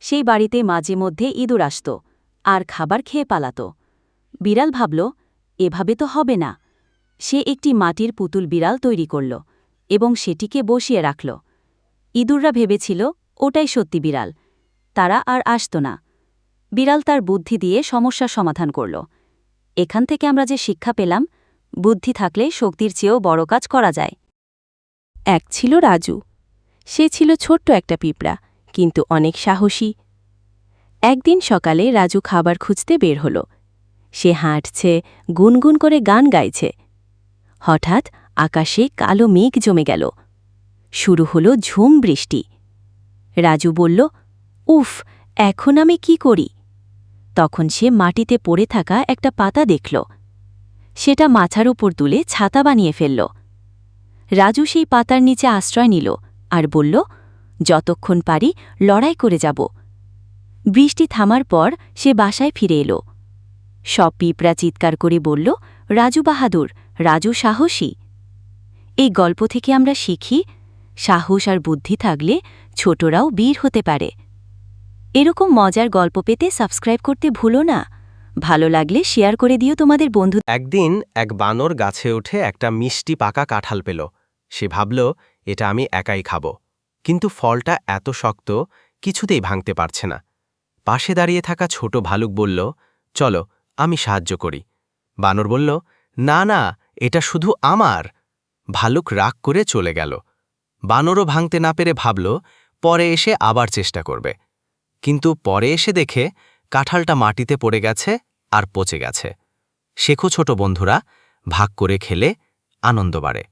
সেই বাড়িতে মাঝে মধ্যে ইঁদুর আসত আর খাবার খেয়ে পালাত। বিড়াল ভাবল, এভাবে তো হবে না। সে একটি মাটির পুতুল বিড়াল তৈরি করল এবং সেটিকে বসিয়ে রাখল। ইঁদুররা ভেবেছিল ওটাই সত্যি বিড়াল, তারা আর আসত না। বিড়াল তার বুদ্ধি দিয়ে সমস্যার সমাধান করল। এখান থেকে আমরা যে শিক্ষা পেলাম, বুদ্ধি থাকলে শক্তির চেয়েও বড় কাজ করা যায়। এক ছিল রাজু। সে ছিল ছোট্ট একটা পিঁপড়া, কিন্তু অনেক সাহসী। একদিন সকালে রাজু খাবার খুঁজতে বের হল। সে হাঁটছে, গুনগুন করে গান গাইছে। হঠাৎ আকাশে কালো মেঘ জমে গেল। শুরু হলো ঝুম বৃষ্টি। রাজু বলল, উফ, এখন আমি কি করি? তখন সে মাটিতে পড়ে থাকা একটা পাতা দেখল। সেটা মাথার উপর তুলে ছাতা বানিয়ে ফেলল। রাজু সেই পাতার নিচে আশ্রয় নিল আর বলল, যতক্ষণ পারি লড়াই করে যাব। বৃষ্টি থামার পর সে বাসায় ফিরে এলো। সব পিঁপড়া চিৎকার করে বলল, রাজু বাহাদুর, রাজু সাহসী। এই গল্প থেকে আমরা শিখি, সাহস আর বুদ্ধি থাকলে ছোটরাও বীর হতে পারে। এরকম মজার গল্প পেতে সাবস্ক্রাইব করতে ভুলো না। ভালো লাগলে শেয়ার করে দিও তোমাদের বন্ধু। একদিন এক বানর গাছে উঠে একটা মিষ্টি পাকা কাঁঠাল পেল। সে ভাবল, এটা আমি একাই খাব। কিন্তু ফলটা এত শক্ত, কিছুতেই ভাঙতে পারছে না। পাশে দাঁড়িয়ে থাকা ছোট ভালুক বলল, চলো, আমি সাহায্য করি। বানর বলল, না না, এটা শুধু আমার। ভালুক রাগ করে চলে গেল। বানরও ভাঙতে না পেরে ভাবল, পরে এসে আবার চেষ্টা করবে। কিন্তু পরে এসে দেখে কাঁঠালটা মাটিতে পড়ে গেছে আর পচে গেছে। শেখো ছোট বন্ধুরা, ভাগ করে খেলে আনন্দ বাড়ে।